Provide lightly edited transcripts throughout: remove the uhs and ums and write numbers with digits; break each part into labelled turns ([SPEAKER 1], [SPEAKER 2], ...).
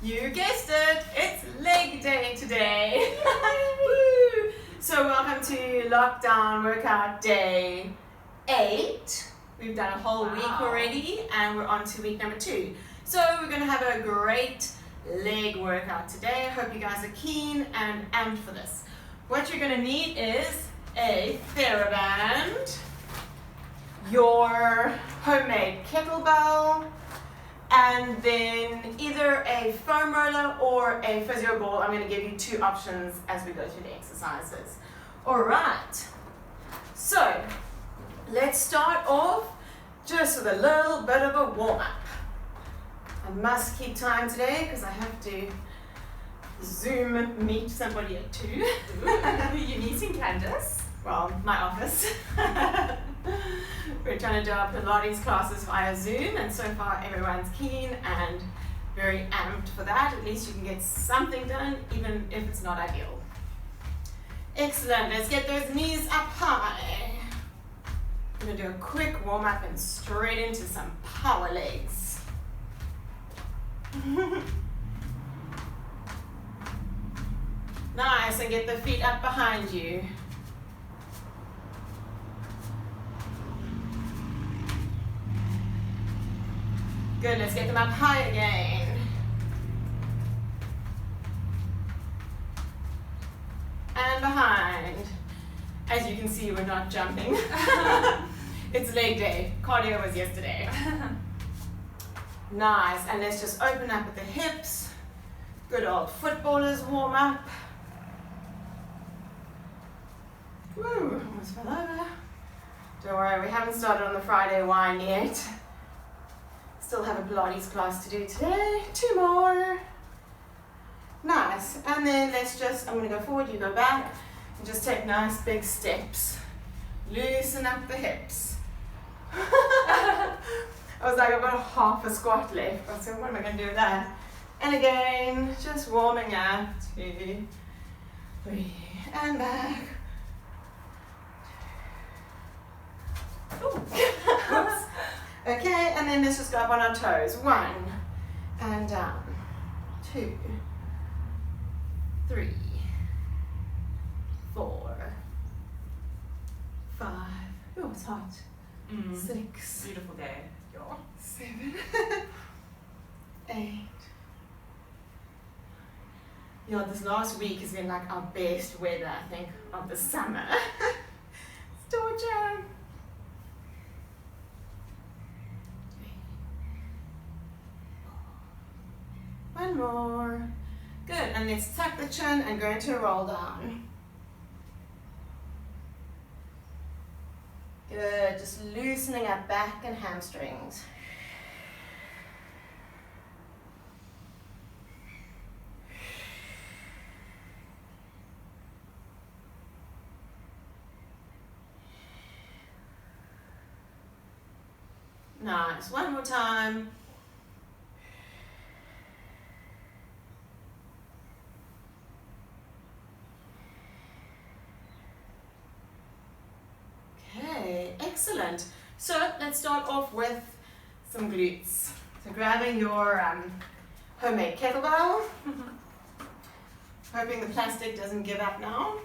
[SPEAKER 1] You guessed it, it's leg day today. Woo. So welcome to lockdown workout day 8. We've done a whole week already and we're on to week number 2. So we're going to have a great leg workout today. I hope you guys are keen and amped for this. What you're going to need is a TheraBand, your homemade kettlebell, and then either a foam roller or a physio ball. I'm going to give you 2 options as we go through the exercises. Alright, so let's start off just with a little bit of a warm-up. I must keep time today because I have to Zoom meet somebody at 2.
[SPEAKER 2] Who are you meeting, Candace?
[SPEAKER 1] Well, my office. We're trying to do our Pilates classes via Zoom, and so far everyone's keen and very amped for that. At least you can get something done, even if it's not ideal. Excellent. Let's get those knees up high. I'm going to do a quick warm-up and straight into some power legs. Nice, and get the feet up behind you. Good, let's get them up high again. And behind. As you can see, we're not jumping. It's leg day. Cardio was yesterday. Nice, and let's just open up with the hips. Good old footballers warm up. Woo, almost fell over. Don't worry, we haven't started on the Friday wine yet. Still have a Pilates class to do today. 2 more. Nice, and then let's just, I'm going to go forward, you go back, and just take nice big steps. Loosen up the hips. I was like, I've got half a squat left. I said, what am I going to do with that? And again, just warming up. 2, 3, and back. Oops. Okay, and then let's just go up on our toes. 1, and down. 2, 3, 4, 5. Oh, it's hot. 6.
[SPEAKER 2] Beautiful day.
[SPEAKER 1] 7, 8. You know, this last week has been like our best weather, I think, of the summer. It's torture. 1 more. Good, and let's tuck the chin and go into a roll down. Good, just loosening up back and hamstrings. Nice, 1 more time. Excellent. So let's start off with some glutes. So grabbing your homemade kettlebell. Hoping the plastic doesn't give up now.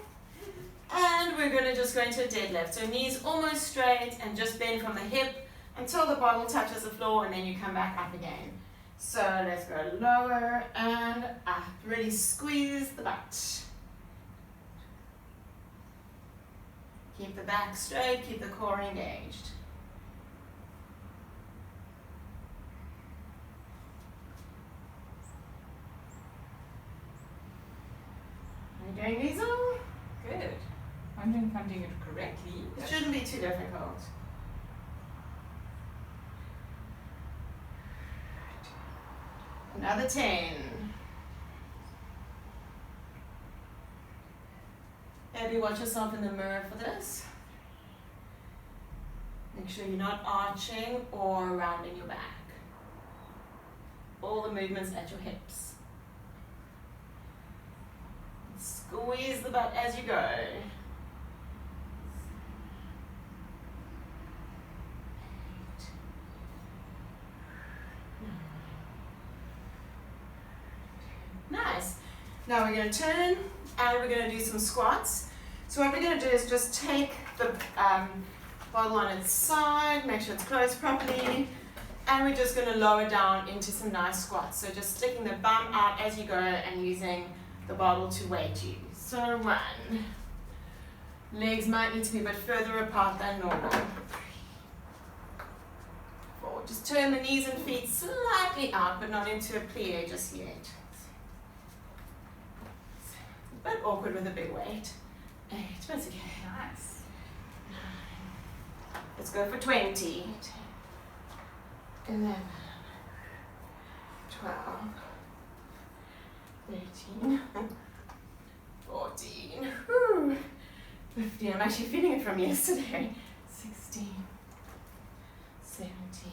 [SPEAKER 1] And we're going to just go into a deadlift. So knees almost straight and just bend from the hip until the bottle touches the floor, and then you come back up again. So let's go lower and up. Really squeeze the butt. Keep the back straight, keep the core engaged. Are you doing these all?
[SPEAKER 2] Good. Wondering if I'm doing it correctly.
[SPEAKER 1] It shouldn't be too difficult. Another 10. Maybe watch yourself in the mirror for this. Make sure you're not arching or rounding your back. All the movements at your hips. Squeeze the butt as you go. Now we're going to turn and we're going to do some squats. So what we're going to do is just take the bottle on its side, make sure it's closed properly, and we're just going to lower down into some nice squats. So just sticking the bum out as you go and using the bottle to weight you. So 1. Legs might need to be a bit further apart than normal. 3. 4. Just turn the knees and feet slightly out, but not into a plie just yet. A bit awkward with a big weight. 8. That's okay.
[SPEAKER 2] Nice.
[SPEAKER 1] 9. Let's go for 20. 11. 12. 13. 14. Whew. 15. I'm actually feeling it from yesterday. 16. 17.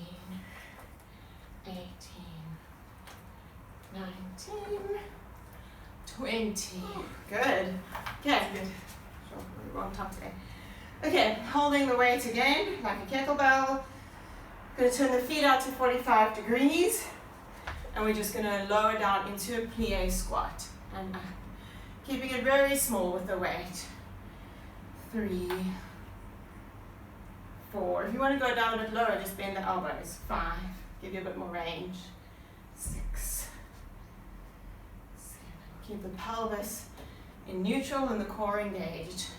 [SPEAKER 1] 18. 19. 20. Good. Okay. Good. Sure, we're on top today. Okay, holding the weight again, like a kettlebell. Going to turn the feet out to 45 degrees. And we're just going to lower down into a plie squat. And keeping it very small with the weight. 3. 4. If you want to go down a bit lower, just bend the elbows. 5. Give you a bit more range. 6. 7. Keep the pelvis in neutral and the core engaged.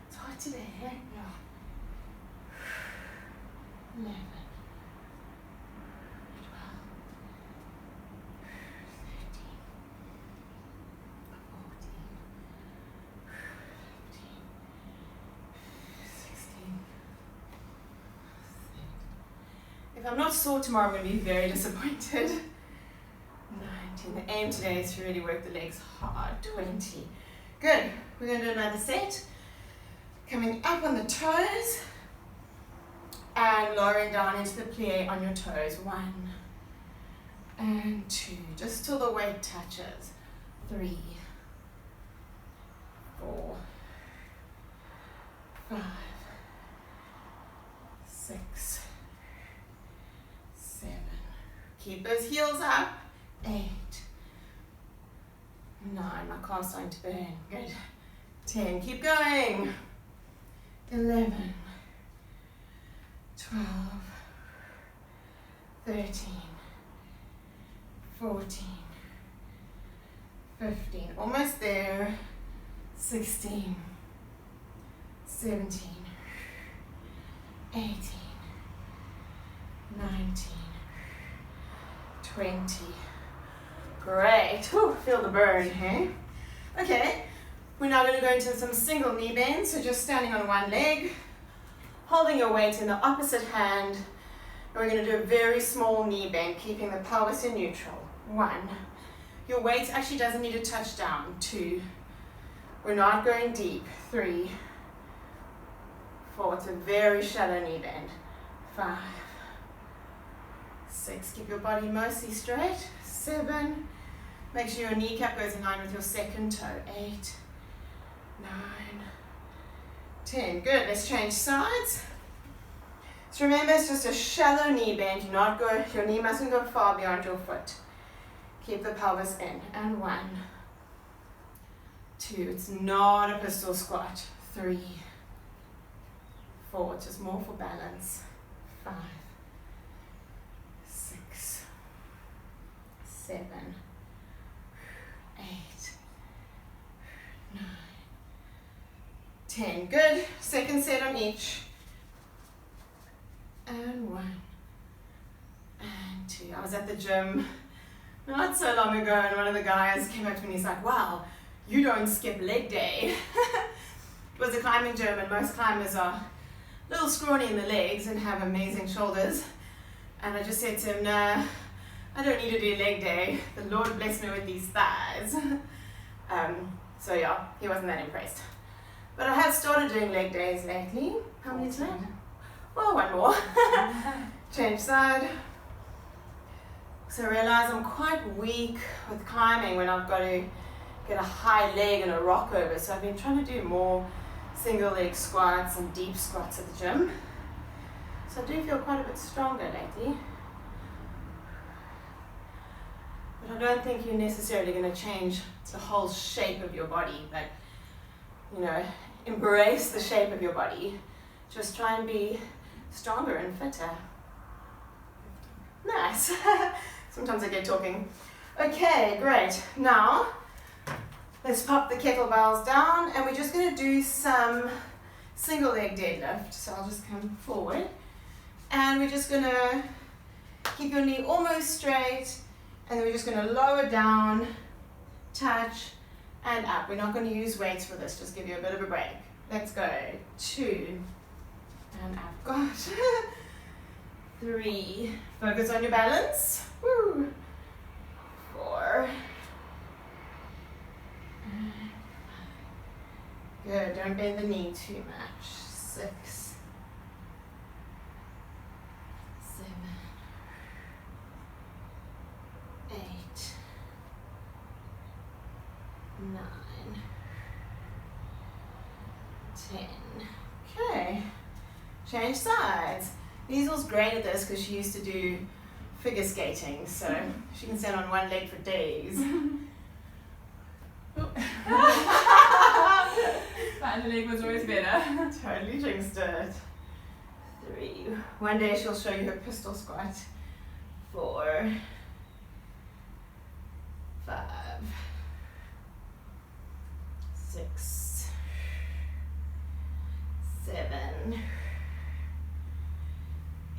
[SPEAKER 1] It's hot today, eh? Yeah. 11. 12. 13. 14. 15. 16. If I'm not sore tomorrow, I'm going to be very disappointed. 19. The aim today is to really work the legs hard. 20. Good. We're going to do another set. Coming up on the toes and lowering down into the plie on your toes. 1 and 2. Just till the weight touches. 3. 4. 5. 6. 7. Keep those heels up. 8. 9. My calf's starting to burn. Good. 10. Keep going. 11. 12. 13. 14. 15. Almost there. 16. 17. 18. 19. 20. Great. Whew, feel the burn, hey? Okay, we're now going to go into some single knee bends. So just standing on one leg, holding your weight in the opposite hand, and we're going to do a very small knee bend, keeping the pelvis in neutral. 1. Your weight actually doesn't need to touch down. 2. We're not going deep. 3. 4. It's a very shallow knee bend. 5. 6. Keep your body mostly straight. 7. Make sure your kneecap goes in line with your second toe. 8. 9. 10. Good. Let's change sides. So remember, it's just a shallow knee bend. Your knee mustn't go far beyond your foot. Keep the pelvis in. And 1. 2. It's not a pistol squat. 3. 4. Just more for balance. 5. 6. 7. 8. 9. 10. Good. Second set on each. And 1. And 2. I was at the gym not so long ago, and one of the guys came up to me and he's like, wow, you don't skip leg day. It was a climbing gym, and most climbers are a little scrawny in the legs and have amazing shoulders. And I just said to him, no, I don't need to do leg day. The Lord bless me with these thighs. So yeah, he wasn't that impressed. But I have started doing leg days lately. How many left? Well, one more. Change side. So I realize I'm quite weak with climbing when I've got to get a high leg and a rock over. So I've been trying to do more single leg squats and deep squats at the gym. So I do feel quite a bit stronger lately. But I don't think you're necessarily going to change the whole shape of your body, but, you know, embrace the shape of your body. Just try and be stronger and fitter. Nice. Sometimes I get talking. Okay, great. Now, let's pop the kettlebells down and we're just going to do some single leg deadlift. So I'll just come forward and we're just going to keep your knee almost straight and then we're just going to lower down, touch and up. We're not going to use weights for this, just give you a bit of a break. Let's go. 2 and up. Good. 3. Focus on your balance. Woo. 4. Good, don't bend the knee too much. 6, 7, 8, 9, 10. Okay, change sides. Liesel's great at this because she used to do figure skating, so she can stand on one leg for days.
[SPEAKER 2] The other leg was always better.
[SPEAKER 1] Totally jinxed it. 3. One day she'll show you her pistol squat. 4, 5, 6, 7,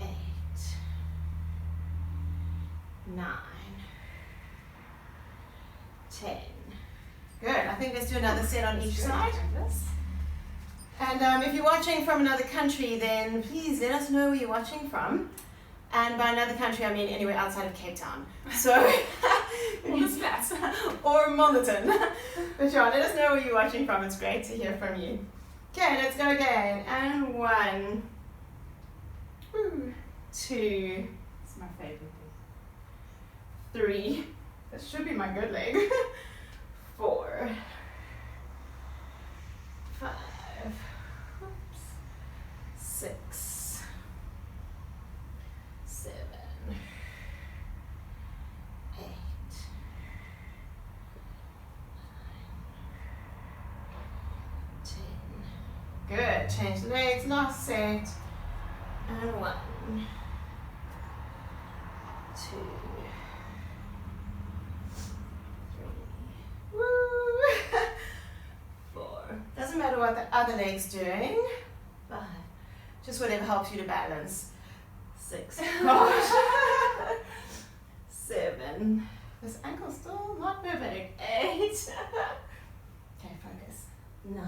[SPEAKER 1] 8, 9, 10. Good. I think let's do another set on each side. And if you're watching from another country, then please let us know where you're watching from. And by another country, I mean anywhere outside of Cape Town. So,
[SPEAKER 2] Or the flats.
[SPEAKER 1] or Milnerton. But yeah, let us know where you're watching from. It's great to hear from you. Okay, let's go again. And 1, 2,
[SPEAKER 2] It's my favorite.
[SPEAKER 1] 3. That should be my good leg. 4, 5, 6, 7, 8, 9, 10. Good. Change the legs. Last set. And 1, 2. Woo! 4. Doesn't matter what the other leg's doing. 5. Just whatever helps you to balance. 6. Gosh. 7. This ankle's still not perfect. 8. Okay, focus. 9.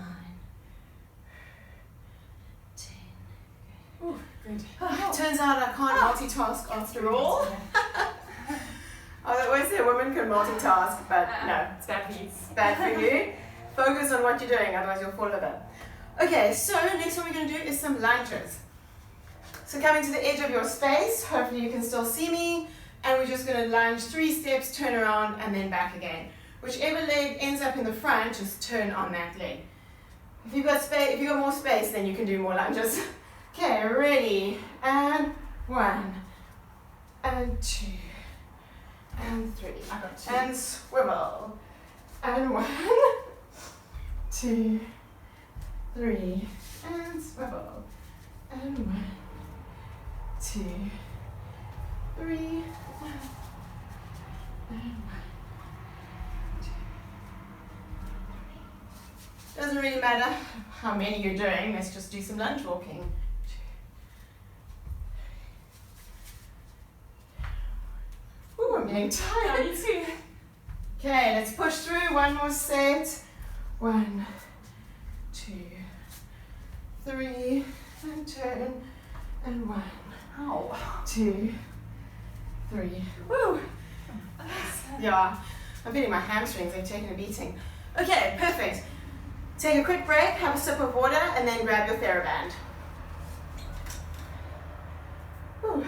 [SPEAKER 1] 10.
[SPEAKER 2] Ooh, good.
[SPEAKER 1] Turns out I can't multitask after all. I always say women can multitask, but no.
[SPEAKER 2] It's bad for you.
[SPEAKER 1] It's bad for you. Focus on what you're doing, otherwise you'll fall over. Okay, so next one we're going to do is some lunges. So coming to the edge of your space, hopefully you can still see me, and we're just going to lunge 3 steps, turn around, and then back again. Whichever leg ends up in the front, just turn on that leg. If you've got space, if you've got more space, then you can do more lunges. Okay, ready, and 1, and 2, and 3,
[SPEAKER 2] I got 2.
[SPEAKER 1] and swivel, and 1, 2, 3, and swivel, and 1, 2, 3, and 1, 2. Doesn't really matter how many you're doing, let's just do some lunge walking. Ooh, I'm getting tired.
[SPEAKER 2] Me too.
[SPEAKER 1] Okay, let's push through. One more set. 1, 2, 3, and turn, and 1,
[SPEAKER 2] Ow.
[SPEAKER 1] 2, 3. Woo! Yeah, I'm feeling my hamstrings. They've taken a beating. Okay, perfect. Take a quick break, have a sip of water, and then grab your TheraBand. Whew.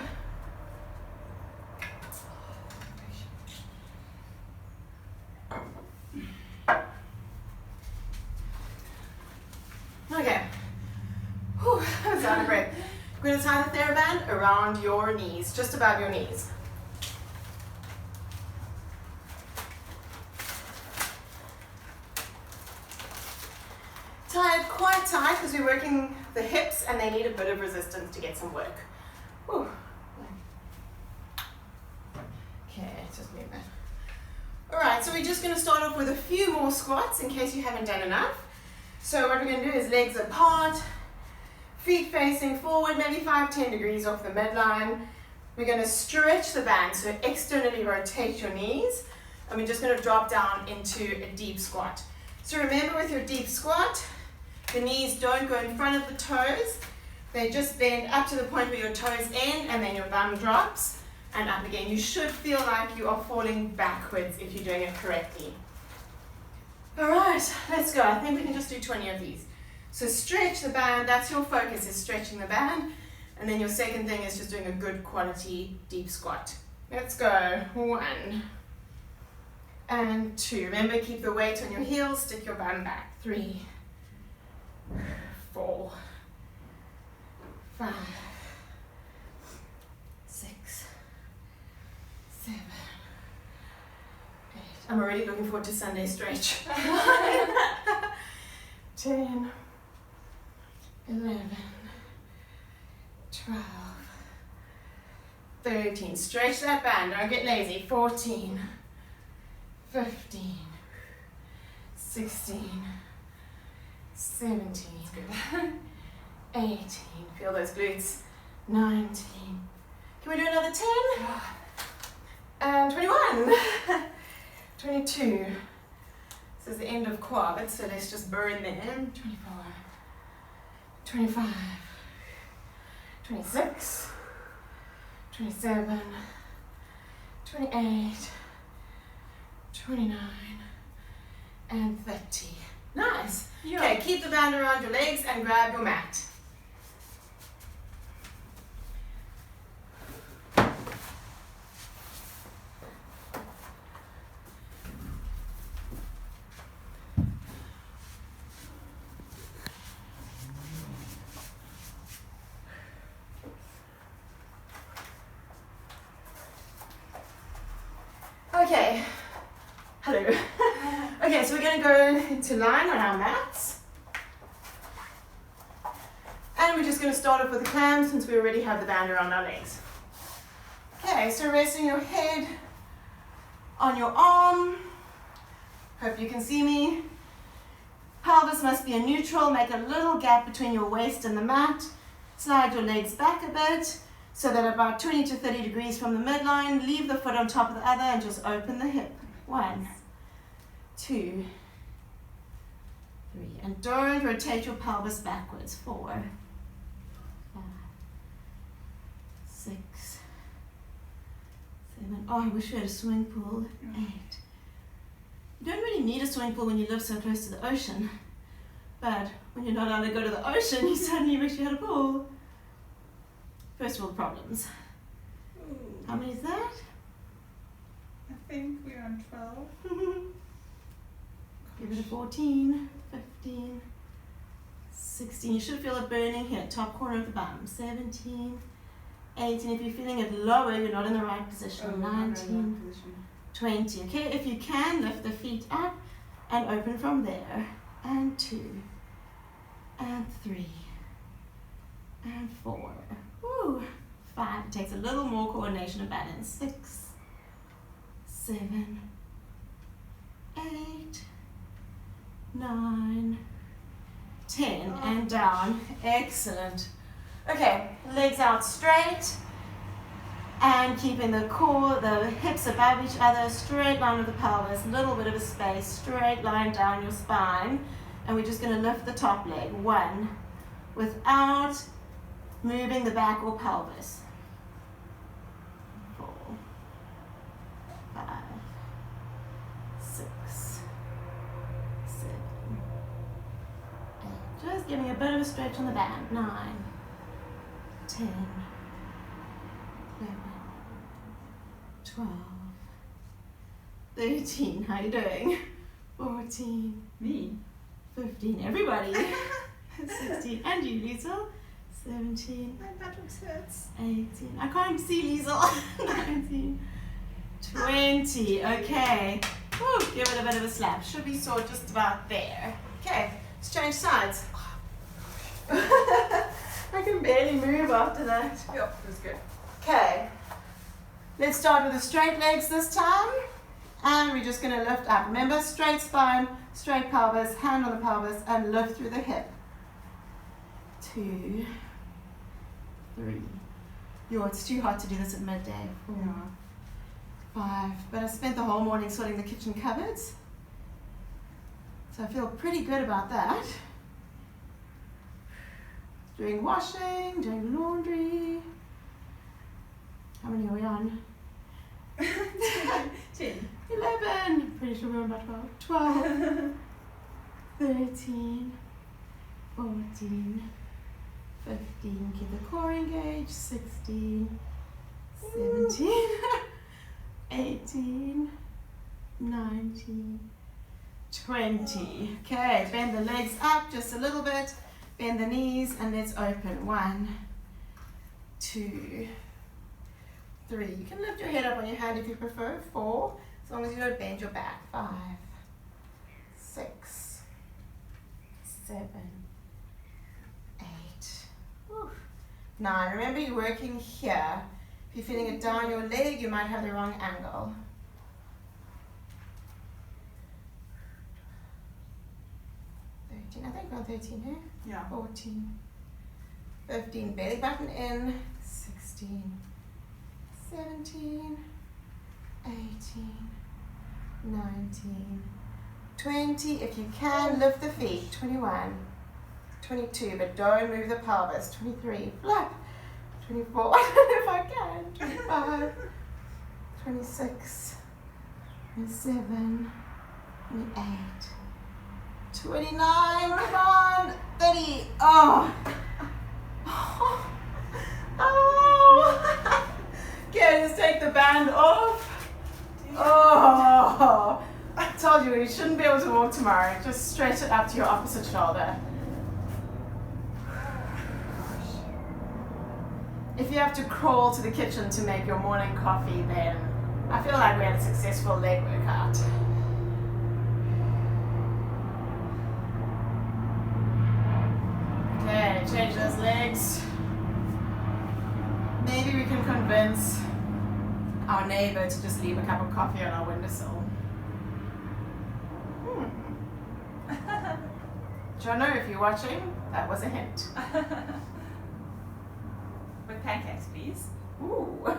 [SPEAKER 1] Okay. Whew, that was out of breath. We're going to tie the TheraBand around your knees, just above your knees. Tie it quite tight because we're working the hips and they need a bit of resistance to get some work. Whew. Okay, just move that. Alright, so we're just going to start off with a few more squats in case you haven't done enough. So what we're going to do is legs apart, feet facing forward, maybe 5-10 degrees off the midline. We're going to stretch the band, so externally rotate your knees, and we're just going to drop down into a deep squat. So remember with your deep squat, the knees don't go in front of the toes, they just bend up to the point where your toes end and then your bum drops and up again. You should feel like you are falling backwards if you're doing it correctly. Alright, let's go. I think we can just do 20 of these. So stretch the band, that's your focus, is stretching the band. And then your second thing is just doing a good quality deep squat. Let's go. 1 and 2. Remember, keep the weight on your heels, stick your bum back. 3, 4, 5, 6, 7, 8. I'm already looking forward to Sunday stretch. 10, 11, 12, 13. Stretch that band, don't get lazy. 14, 15, 16, 17, 18. Feel those glutes. 19. Can we do another 10? And 21. 22. This is the end of quad, so let's just burn them. 24, 25, 26, 27, 28, 29, and 30. Nice.
[SPEAKER 2] Yeah.
[SPEAKER 1] Okay, keep the band around your legs and grab your mat. Okay, hello. Okay, so we're going to go into line on our mats. And we're just going to start off with the clam since we already have the band around our legs. Okay, so resting your head on your arm. Hope you can see me. Pelvis must be in neutral. Make a little gap between your waist and the mat. Slide your legs back a bit, so that about 20 to 30 degrees from the midline, leave the foot on top of the other and just open the hip. 1, 2, 3. And don't rotate your pelvis backwards. 4, 5, 6, 7. Oh, I wish we had a swimming pool. 8. You don't really need a swimming pool when you live so close to the ocean. But when you're not allowed to go to the ocean, you suddenly wish you had a pool. First world problems.
[SPEAKER 2] Ooh.
[SPEAKER 1] How many is that?
[SPEAKER 2] I think we're on 12.
[SPEAKER 1] Give it a 14, 15, 16. You should feel it burning here, top corner of the bum. 17, 18. If you're feeling it lower, you're not in the right position. 19, 20. Okay, if you can, lift the feet up and open from there. And 2, and 3, and 4. Woo. 5. It takes a little more coordination and balance. 6, 7, 8, 9, 10, and down. Excellent. Okay, legs out straight and keeping the core, the hips above each other, straight line with the pelvis, little bit of a space, straight line down your spine, and we're just going to lift the top leg. 1, without moving the back or pelvis. 4, 5, 6, 7, 8. Just giving a bit of a stretch on the band. 9, 10, 11, 12, 13. How you doing? 14.
[SPEAKER 2] Me?
[SPEAKER 1] 15. Everybody. 16. And you, Liesel. 17.
[SPEAKER 2] My buttocks hurts.
[SPEAKER 1] 18. I can't see Liesel. 19. 20. Okay. Woo, give it a bit of a slap. Should be sore just about there. Okay. Let's change sides. I can barely move after that.
[SPEAKER 2] Yep, it was good.
[SPEAKER 1] Okay. Let's start with the straight legs this time. And we're just going to lift up. Remember, straight spine, straight pelvis, hand on the pelvis, and lift through the hip. 2, 3. Yo, it's too hot to do this at midday. 4, 5. But I spent the whole morning sorting the kitchen cupboards. So I feel pretty good about that. Doing washing, doing laundry. How many are we on?
[SPEAKER 2] 10.
[SPEAKER 1] 11. Pretty sure we're on about 12. 13. 14. 15. Keep the core engaged. 16. 17. 18. 19. 20. Okay, bend the legs up just a little bit. Bend the knees and let's open. 1, 2, 3. You can lift your head up on your hand if you prefer. 4, as long as you don't bend your back. 5, 6, 7, 8. Whew. 9. Remember, you're working here. If you're feeling it down your leg, you might have the wrong angle. 13. I think we're on 13 here.
[SPEAKER 2] Yeah.
[SPEAKER 1] 14. 15. Belly button in. 16. 17, 18, 19, 20. If you can, lift the feet. 21, 22, but don't move the pelvis. 23, flap. 24, if I can. 25, 26, 27, 28, 29, come on. 30, oh. Oh. Okay, just take the band off. Oh, I told you shouldn't be able to walk tomorrow. Just stretch it up to your opposite shoulder. If you have to crawl to the kitchen to make your morning coffee, then I feel like we had a successful leg workout. Okay, change those legs. Maybe we can convince our neighbor to just leave a cup of coffee on our windowsill. Jono, if you're watching, that was a hint.
[SPEAKER 2] With pancakes, please.
[SPEAKER 1] Ooh.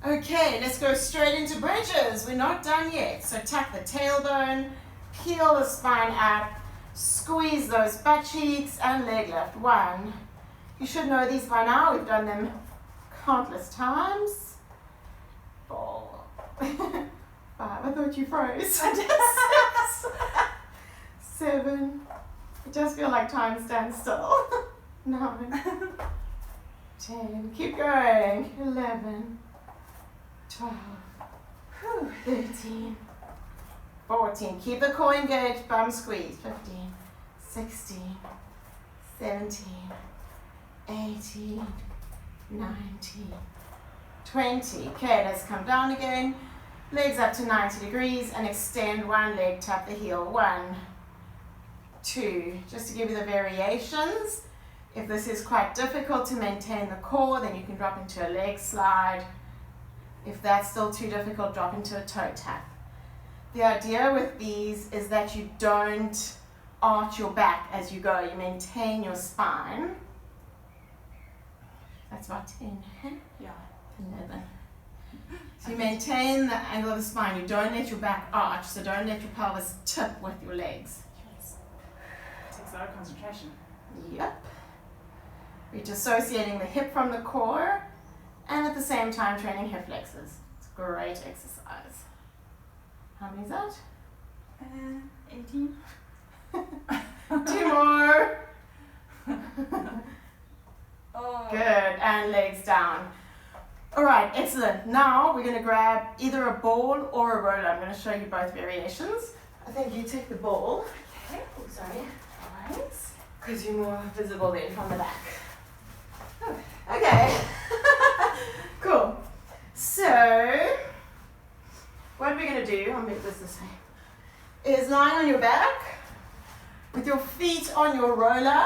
[SPEAKER 1] Okay, let's go straight into bridges. We're not done yet. So tuck the tailbone, peel the spine up, squeeze those butt cheeks and leg lift. 1. You should know these by now. We've done them countless times. 4. 5. I thought you froze. 6. 7. It does feel like time stands still. 9. 10. Keep going. 11. 12. 13. 14. Keep the core engaged, bum squeeze. 15, 16, 17, 18, 19, 20. Okay, let's come down again. Legs up to 90 degrees and extend one leg, tap the heel. 1, 2. Just to give you the variations. If this is quite difficult to maintain the core, then you can drop into a leg slide. If that's still too difficult, drop into a toe tap. The idea with these is that you don't arch your back as you go. You maintain your spine. That's about 10.
[SPEAKER 2] Yeah.
[SPEAKER 1] 11. So you maintain the angle of the spine. You don't let your back arch, so don't let your pelvis tip with your legs.
[SPEAKER 2] Yes. It takes a lot of concentration.
[SPEAKER 1] Yep. We're dissociating the hip from the core and at the same time training hip flexors. It's a great exercise. How many is that?
[SPEAKER 2] 18.
[SPEAKER 1] 2 more.
[SPEAKER 2] Oh.
[SPEAKER 1] Good, and legs down. All right, excellent. Now we're going to grab either a ball or a roller. I'm going to show you both variations. I think you take the ball.
[SPEAKER 2] Okay.
[SPEAKER 1] Oh, sorry.
[SPEAKER 2] Alright.
[SPEAKER 1] Because you're more visible then from the back. Oh, okay. Cool. So, what are we going to do? I'll move this way. lying on your back with your feet on your roller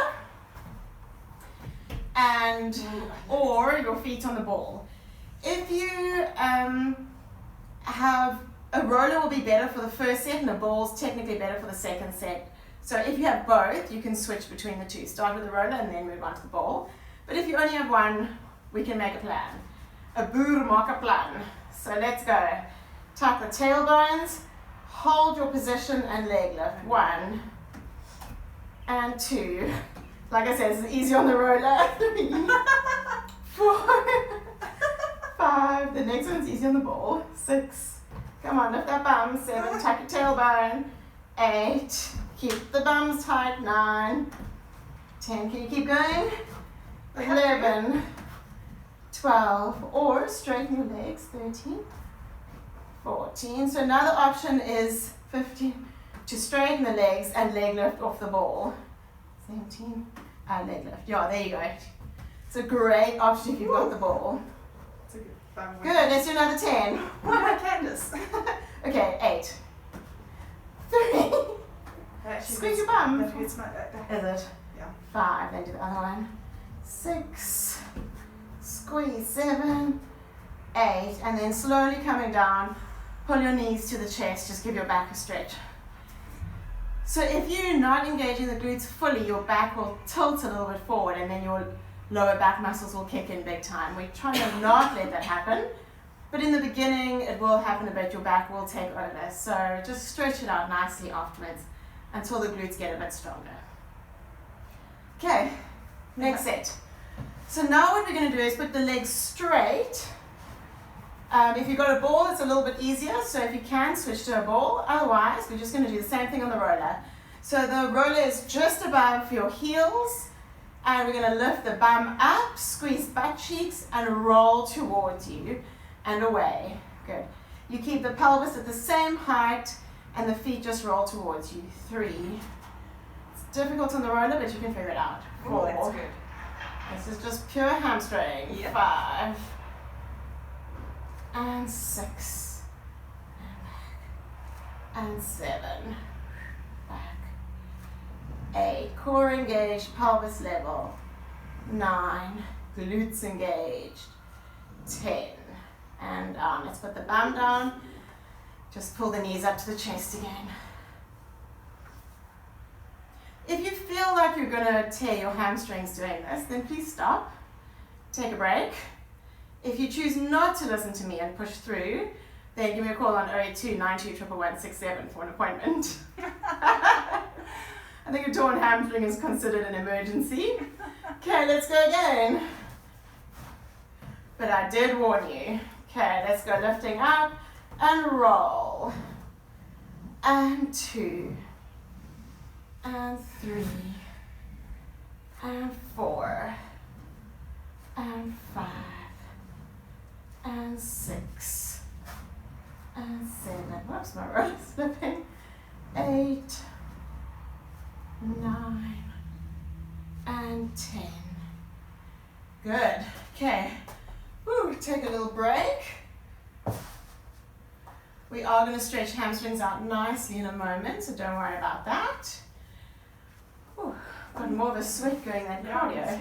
[SPEAKER 1] and or your feet on the ball. If you have a roller will be better for the first set and a ball's technically better for the second set. So if you have both, you can switch between the two. Start with the roller and then move on to the ball. But if you only have one, we can make a plan. A boer maak 'n plan. So let's go. Tuck the tailbones, hold your position and leg lift. 1 and 2. Like I said, it's easy on the roller. 3, 4, 5. The next one's easy on the ball. 6. Come on, lift that bum. 7. Tuck your tailbone. 8. Keep the bums tight. 9. 10. Can you keep going? 11. 12. Or straighten your legs. 13. 14. So another option is 15 to straighten the legs and leg lift off the ball. 17. Leg lift. Yeah, there you go. It's a great option if you've got the ball.
[SPEAKER 2] It's a good fun one.
[SPEAKER 1] Good, let's do another 10.
[SPEAKER 2] What about Candace?
[SPEAKER 1] Okay, 8. 3. Squeeze your bum.
[SPEAKER 2] That hurts my back.
[SPEAKER 1] Is it?
[SPEAKER 2] Yeah.
[SPEAKER 1] 5. Then do the other one. 6. Squeeze. 7. 8. And then slowly coming down. Pull your knees to the chest. Just give your back a stretch. So if you're not engaging the glutes fully, your back will tilt a little bit forward and then your lower back muscles will kick in big time. We're trying to not let that happen. But in the beginning, it will happen a bit. Your back will take over. So just stretch it out nicely afterwards until the glutes get a bit stronger. Okay, next set. So now what we're going to do is put the legs straight. If you've got a ball, it's a little bit easier. So if you can, switch to a ball. Otherwise, we're just going to do the same thing on the roller. So the roller is just above your heels. And we're going to lift the bum up, squeeze butt cheeks, and roll towards you and away. Good. You keep the pelvis at the same height, and the feet just roll towards you. 3. It's difficult on the roller, but you can figure it out. 4.
[SPEAKER 2] Oh, that's good.
[SPEAKER 1] This is just pure hamstring.
[SPEAKER 2] Yep.
[SPEAKER 1] 5. And 6. And 7. Back. 8. Core engaged, pelvis level. 9. Glutes engaged. 10. And down. Let's put the bum down. Just pull the knees up to the chest again. If you feel like you're going to tear your hamstrings doing this, then please stop. Take a break. If you choose not to listen to me and push through, then give me a call on 082 92 11167 for an appointment. I think a torn hamstring is considered an emergency. Okay, let's go again. But I did warn you. Okay, let's go lifting up and roll. And 2. And 3. And 4. And 5. And 6. And 7. Whoops, my roll is slipping. 8. 9. And 10. Good. Okay. Woo, take a little break. We are going to stretch hamstrings out nicely in a moment, so don't worry about that. Whew, got more of a sweat going than cardio.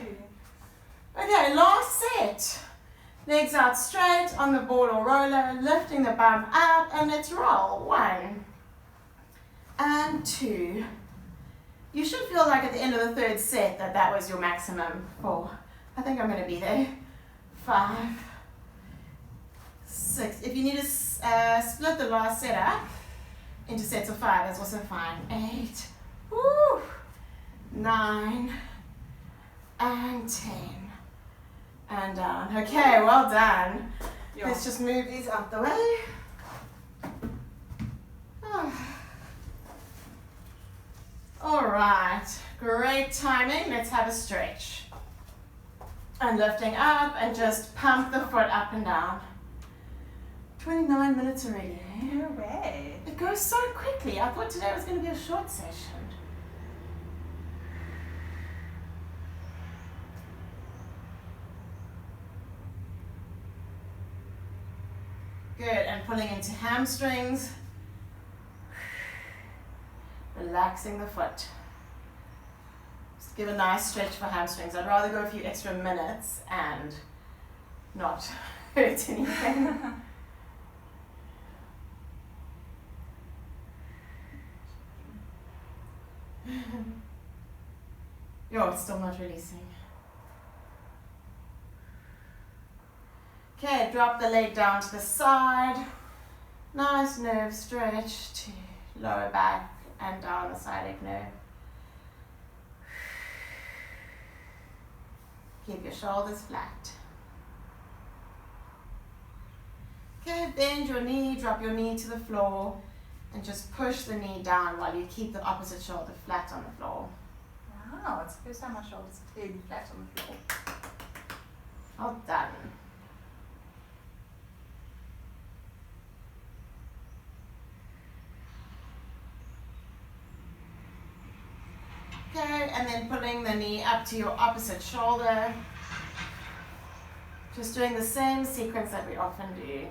[SPEAKER 1] Okay, last set. Legs out straight on the ball or roller, lifting the bum up, and let's roll. 1 and 2. You should feel like at the end of the third set that was your maximum. 4. I think I'm going to be there. 5. 6. If you need to split the last set up into sets of 5, that's also fine. 8. Woo! 9. And 10. And down. Okay, well done.
[SPEAKER 2] Yeah.
[SPEAKER 1] Let's just move these out the way. All right, great timing. Let's have a stretch. And lifting up and just pump the foot up and down. 29 minutes already, eh?
[SPEAKER 2] No way.
[SPEAKER 1] It goes so quickly. I thought today was going to be a short session. Good, and pulling into hamstrings. relaxing the foot. Just give a nice stretch for hamstrings. I'd rather go a few extra minutes and not hurt anything. Yo, it's still not releasing. Okay, drop the leg down to the side. Nice nerve stretch to lower back and down the sciatic nerve. Keep your shoulders flat. Okay, bend your knee, drop your knee to the floor, and just push the knee down while you keep the opposite shoulder flat on the floor.
[SPEAKER 2] Wow, it's the first time my shoulders are clearly flat on the floor.
[SPEAKER 1] Well done. Okay, and then pulling the knee up to your opposite shoulder. Just doing the same sequence that we often do.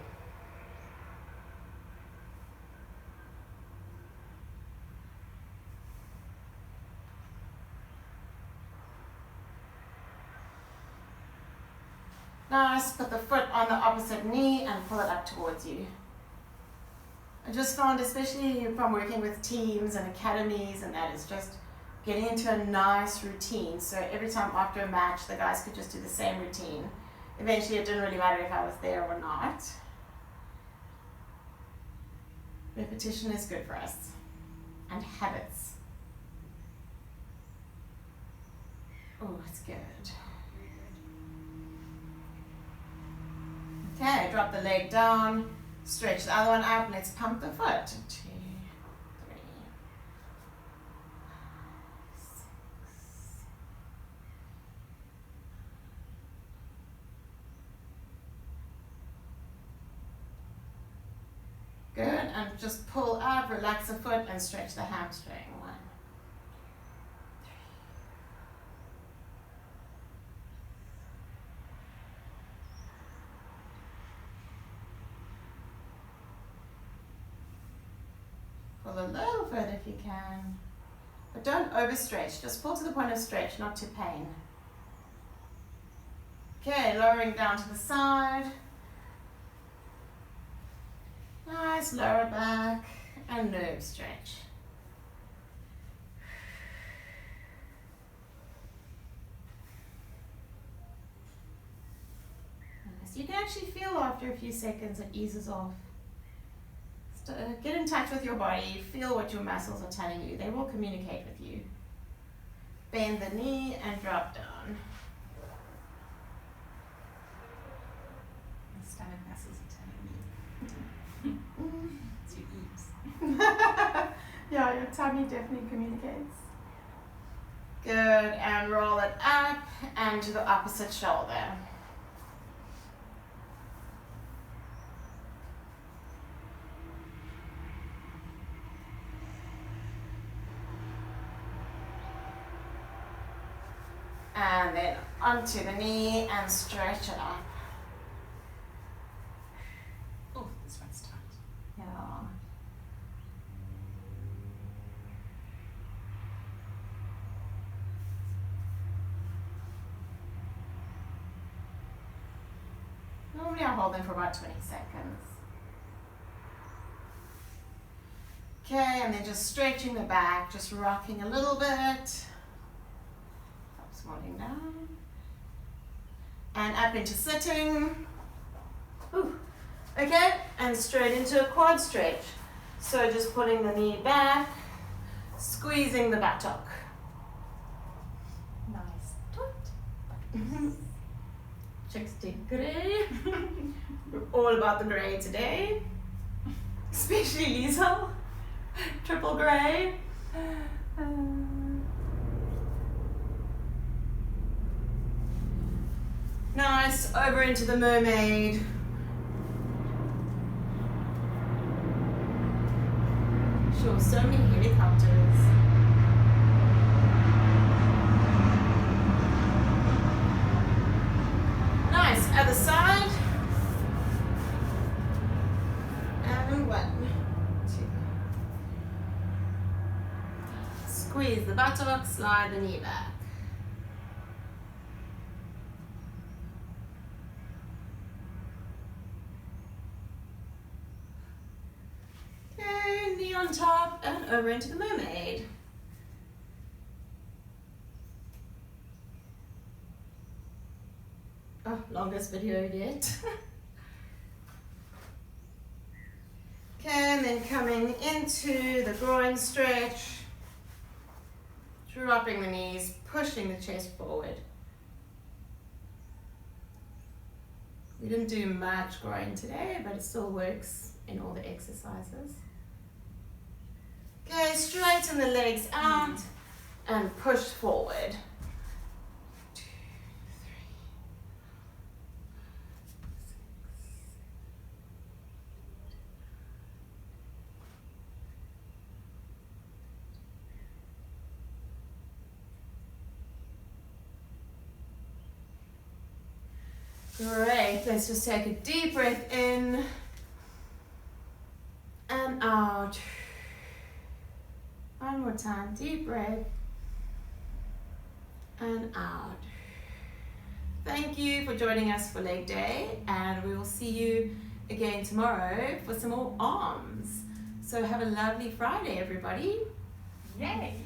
[SPEAKER 1] Nice, put the foot on the opposite knee and pull it up towards you. I just found, especially from working with teams and academies, and that is just getting into a nice routine. So every time after a match, the guys could just do the same routine. Eventually, it didn't really matter if I was there or not. Repetition is good for us, and habits. Oh, it's good. Okay, drop the leg down, stretch the other one up, let's pump the foot. 2, 3, 6. Good, and just pull up, relax the foot, and stretch the hamstring. 1, 3. Pull a little further if you can, but don't overstretch. Just pull to the point of stretch, not to pain. Okay, lowering down to the side. Nice lower back and nerve stretch. Nice. You can actually feel after a few seconds it eases off. Get in touch with your body, feel what your muscles are telling you. They will communicate with you. Bend the knee and drop down.
[SPEAKER 2] My stomach muscles are telling me. It's your eats.
[SPEAKER 1] Yeah, your tummy definitely communicates. Good, and roll it up and to the opposite shoulder. And then onto the knee and stretch it up.
[SPEAKER 2] Oh, this one's tight.
[SPEAKER 1] Yeah. Normally I'll hold them for about 20 seconds. Okay, and then just stretching the back, just rocking a little bit. Rolling down and up into sitting. Ooh. Okay, and straight into a quad stretch. So just pulling the knee back, squeezing the buttock.
[SPEAKER 2] Nice.
[SPEAKER 1] Chicks take grey. We're all about the grey today. Especially Liesel. Triple grey. Nice, over into the mermaid. Sure, so many helicopters. Nice, other side. And 1, 2. Squeeze the buttocks, slide the knee back. Okay, knee on top and over into the mermaid. Oh, longest video yet. Okay, and then coming into the groin stretch, dropping the knees, pushing the chest forward. We didn't do much groin today, but it still works in all the exercises. Okay, straighten the legs out and push forward. 2, 3. Great, let's just take a deep breath in and out. One more time, deep breath and out. Thank you for joining us for leg day, and we will see you again tomorrow for some more arms. So have a lovely Friday, everybody.
[SPEAKER 2] Yay!